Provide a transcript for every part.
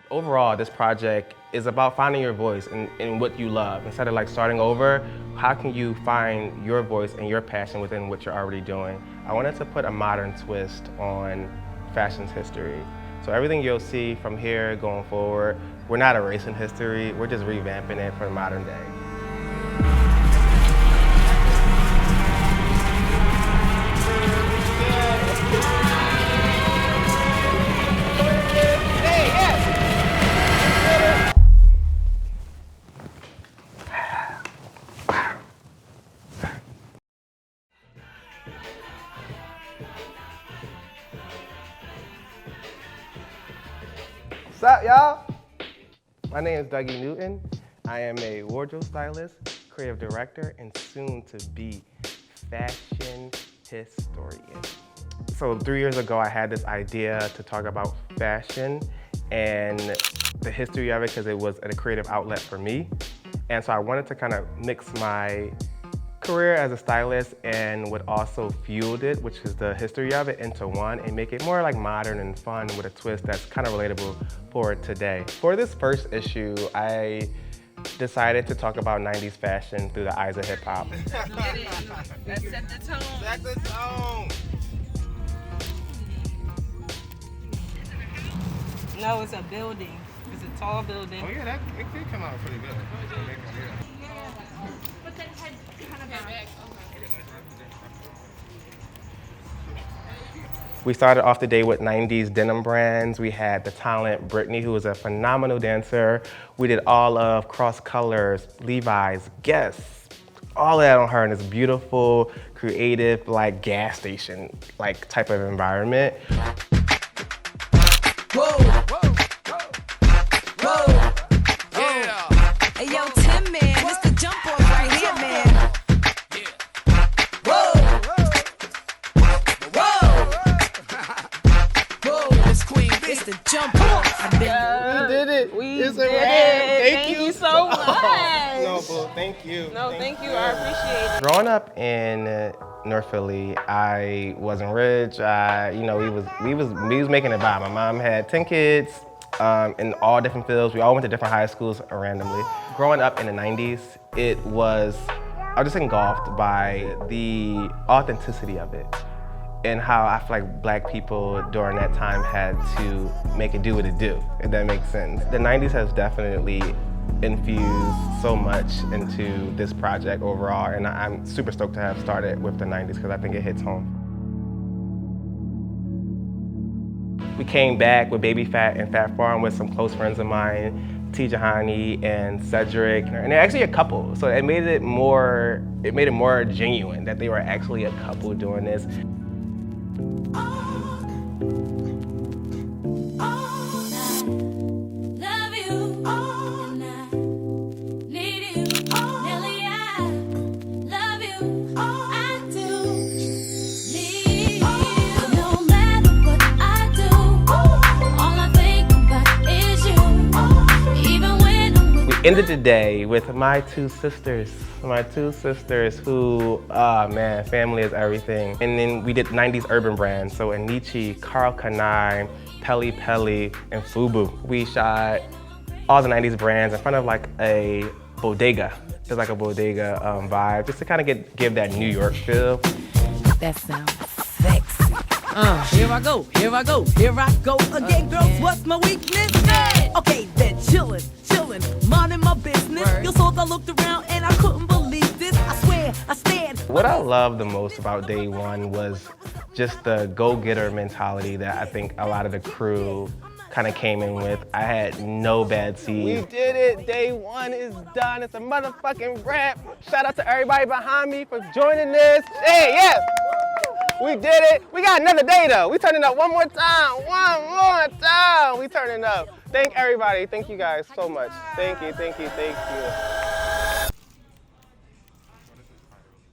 Overall, this project is about finding your voice in what you love. Instead of like starting over, how can you find your voice and your passion within what you're already doing? I wanted to put a modern twist on fashion's history. So everything you'll see from here going forward, we're not erasing history, we're just revamping it for the modern day. What's up, y'all? My name is Dougie Newton. I am a wardrobe stylist, creative director, and soon to be fashion historian. So 3 years ago, I had this idea to talk about fashion and the history of it because it was a creative outlet for me. And so I wanted to kind of mix my career as a stylist and what also fueled it, which is the history of it, into one and make it more like modern and fun with a twist that's kind of relatable for today. For this first issue, I decided to talk about 90s fashion through the eyes of hip hop. Let's set the tone. Set the tone. No, it's a building. It's a tall building. Oh yeah, it did come out pretty good. But then head kind of back. We started off the day with 90s denim brands. We had the talent Brittany, who was a phenomenal dancer. We did all of Cross Colors, Levi's, Guess, all of that on her in this beautiful, creative, like gas station, like type of environment. Whoa, whoa, whoa, yeah. Hey yo, Tim, man, it's the jump off right here, man. Whoa, whoa, it's Queen B. It's the jump off. We did it. We It's a did wrap. it. Thank you so much. No, boo, thank you. No, thank you. I appreciate it. Growing up in North Philly, I wasn't rich. We was making it by. My mom had 10 kids in all different fields. We all went to different high schools randomly. Growing up in the 90s, I was just engulfed by the authenticity of it and how I feel like Black people during that time had to make it do what it do, if that makes sense. The 90s has definitely infused so much into this project overall, and I'm super stoked to have started with the 90s because I think it hits home. We came back with Baby Phat and Phat Farm with some close friends of mine, Jelani and Cedric, and they're actually a couple, so it made it more genuine that they were actually a couple doing this. Ended the day with my two sisters who, man, family is everything. And then we did 90s urban brands, so Anichi, Karl Kani, Peli Peli, and Fubu. We shot all the 90s brands in front of like a bodega. There's like a bodega vibe, just to kind of give that New York feel. That sounds sexy. Here I go, here I go, here I go again, girls. What's my weakness? Okay, then chillin', minding my business. You saw I looked around and I couldn't believe this. I swear, I stand. What I loved the most about day one was just the go-getter mentality that I think a lot of the crew kind of came in with. I had no bad seeds. We did it. Day one is done. It's a motherfucking wrap. Shout out to everybody behind me for joining this. Hey, yes. We did it. We got another day though. We turning up one more time. We turning up. Thank everybody. Thank you guys so much. Thank you.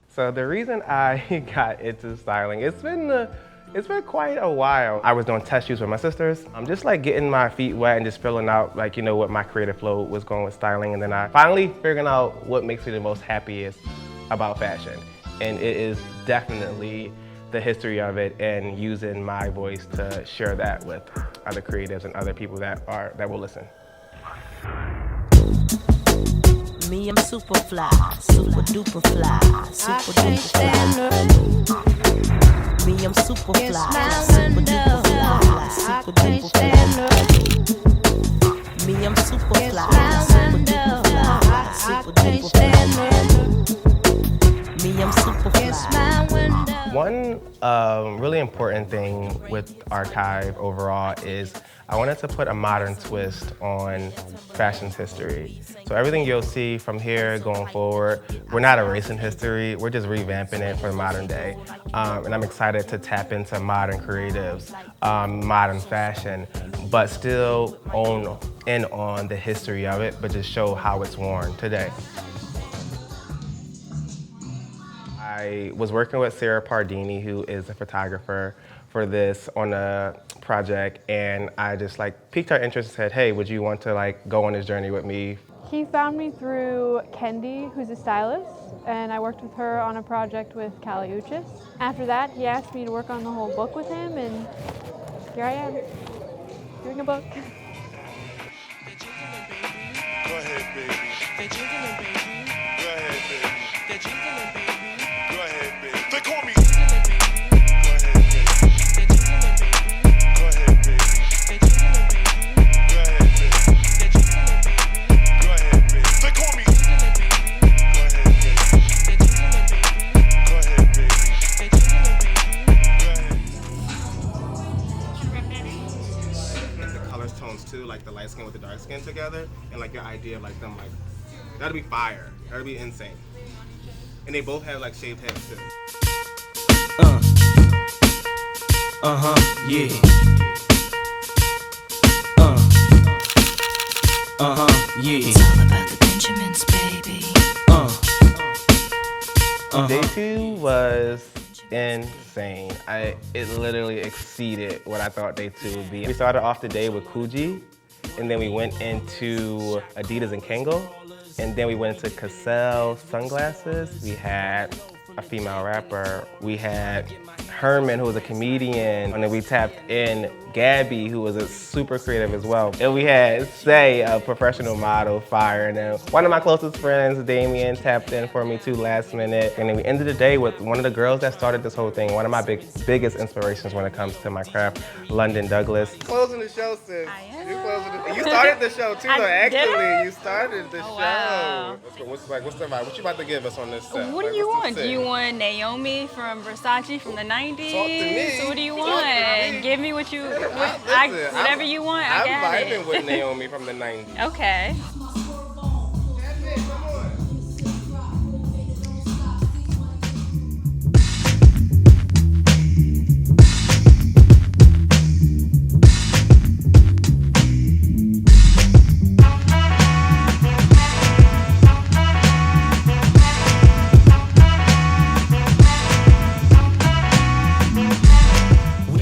So the reason I got into styling, it's been quite a while. I was doing test shoots with my sisters. I'm just like getting my feet wet and just filling out like, what my creative flow was going with styling. And then I finally figuring out what makes me the most happiest about fashion. And it is definitely the history of it and using my voice to share that with other creatives and other people that will listen. Me, I'm super fly, super duper fly, super duper fly. Me, I'm super fly, super duper fly, super duper fly. Me, I'm super fly, super duper fly, super duper fly. Me, I'm super fly. One really important thing with Archive overall is I wanted to put a modern twist on fashion's history. So everything you'll see from here going forward, we're not erasing history, we're just revamping it for the modern day. And I'm excited to tap into modern creatives, modern fashion, but still own in on the history of it, but just show how it's worn today. I was working with Sarah Pardini, who is a photographer for this on a project, and I just piqued her interest and said, hey, would you want to go on this journey with me? He found me through Kendi, who's a stylist, and I worked with her on a project with Kali Uchis. After that, he asked me to work on the whole book with him, and here I am, doing a book. Go ahead, baby. They're jiggling, baby. Go ahead, baby. They're jiggling, baby. Go ahead, baby. They call me. Go ahead, baby. They're jiggling, baby. Go ahead, baby. They're jiggling, baby. Go ahead, baby. They're jiggling, baby. Go ahead, baby. They call me. Go ahead, baby. They're jiggling, baby. Go ahead, baby. They're jiggling, baby. Go ahead. The color tones too, the light skin with the dark skin together, and your idea of them that'd be fire. That'd be insane. And they both have shaved heads too. Yeah. Yeah. It's all about the Benjamins, baby. Day 2 was insane. It literally exceeded what I thought day 2 would be. We started off the day with Coogee, and then we went into Adidas and Kangol, and then we went into Cassell sunglasses. We had a female rapper. We had Herman, who was a comedian, and then we tapped in Gabby, who was a super creative as well. And we had Say, a professional model, fire, and then one of my closest friends, Damien, tapped in for me too last minute. And then we ended the day with one of the girls that started this whole thing, one of my biggest inspirations when it comes to my craft, London Douglas. Closing the show, sis. I am. You started the show too, though. Did I? You started the show. Wow. What's the vibe? What you about to give us on this set? What do you want? Do you want Naomi from Versace from the 90s? Talk to me. So what do you Talk want? to me. Give me what you, whatever you want, I I'm got vibing it. with Naomi from the 90s. Okay.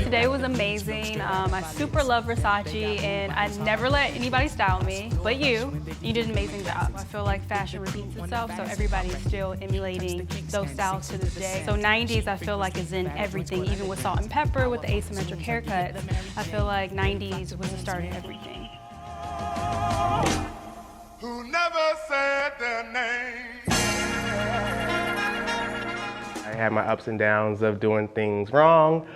Today was amazing. I super love Versace, and I never let anybody style me, but you. You did an amazing job. I feel like fashion repeats itself, so everybody's still emulating those styles to this day. So 90s, I feel like, is in everything, even with Salt and Pepper, with the asymmetric haircuts. I feel like 90s was the start of everything. Who never said their name? I had my ups and downs of doing things wrong,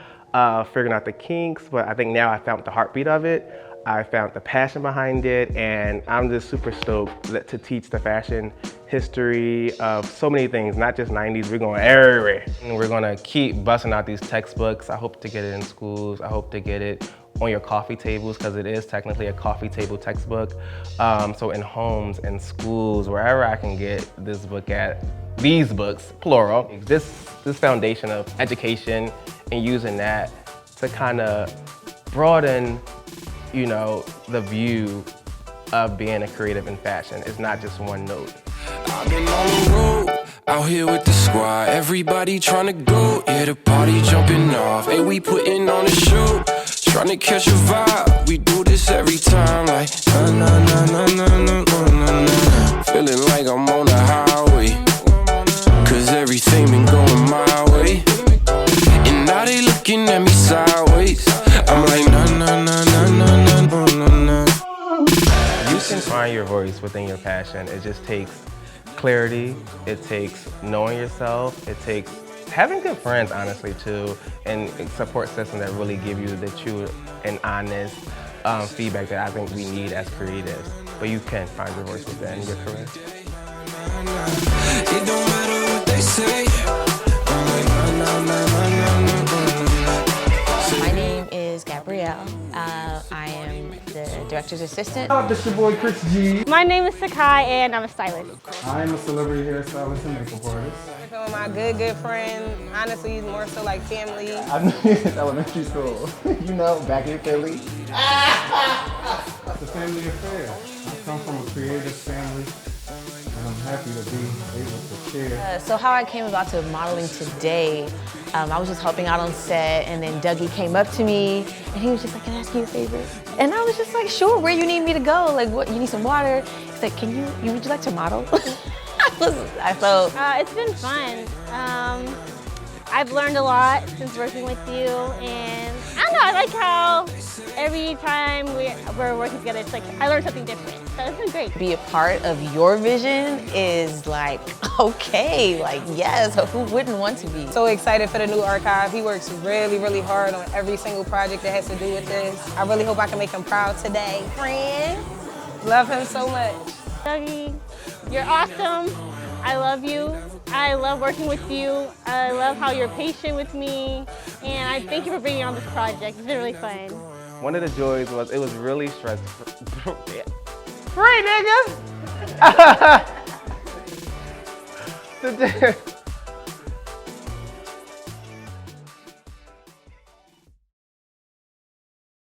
figuring out the kinks, but I think now I found the heartbeat of it. I found the passion behind it, and I'm just super stoked to teach the fashion history of so many things, not just 90s, we're going everywhere. And we're gonna keep busting out these textbooks. I hope to get it in schools. I hope to get it on your coffee tables, because it is technically a coffee table textbook. So in homes and schools, wherever I can get this book at, these books, plural. This foundation of education and using that to kind of broaden, the view of being a creative in fashion. It's not just one note. I've been on the road, out here with the squad. Everybody trying to go, yeah, the party jumping off. Hey, we putting on a show, trying to catch a vibe. We do this every time, like na na na na na na na na. Feeling like I'm on the highway, cause everything been going my way. And I can find your voice within your passion. It just takes clarity, it takes knowing yourself, it takes having good friends, honestly, too, and support system that really give you the true and honest feedback that I think we need as creatives. But you can find your voice within your career. It don't matter what they say. My name is Gabrielle. I am the director's assistant. This your boy Chris G. My name is Sakai and I'm a stylist. I'm a celebrity hairstylist and makeup artist. Some of my good friends. Honestly, more so like family. I knew you since elementary school. You know, back in Philly. It's a family affair. I come from a creative family, and I'm happy to be able to share. So how I came about to modeling today, I was just helping out on set, and then Dougie came up to me, and he was just like, "Can I ask you a favor?" And I was just like, "Sure, where you need me to go? Like, what, you need some water?" He's like, would you like to model? I felt... It's been fun. I've learned a lot since working with you, and I don't know, I like how every time we're working together, it's like I learn something different. So it's been great. Be a part of your vision is like, okay, like yes, who wouldn't want to be? So excited for the new archive. He works really hard on every single project that has to do with this. I really hope I can make him proud today. Friend, love him so much. Dougie, you're awesome. I love you. I love working with you. I love how you're patient with me. And I thank you for bringing on this project. It's been really fun. One of the joys was it was really stressful. Free nigga!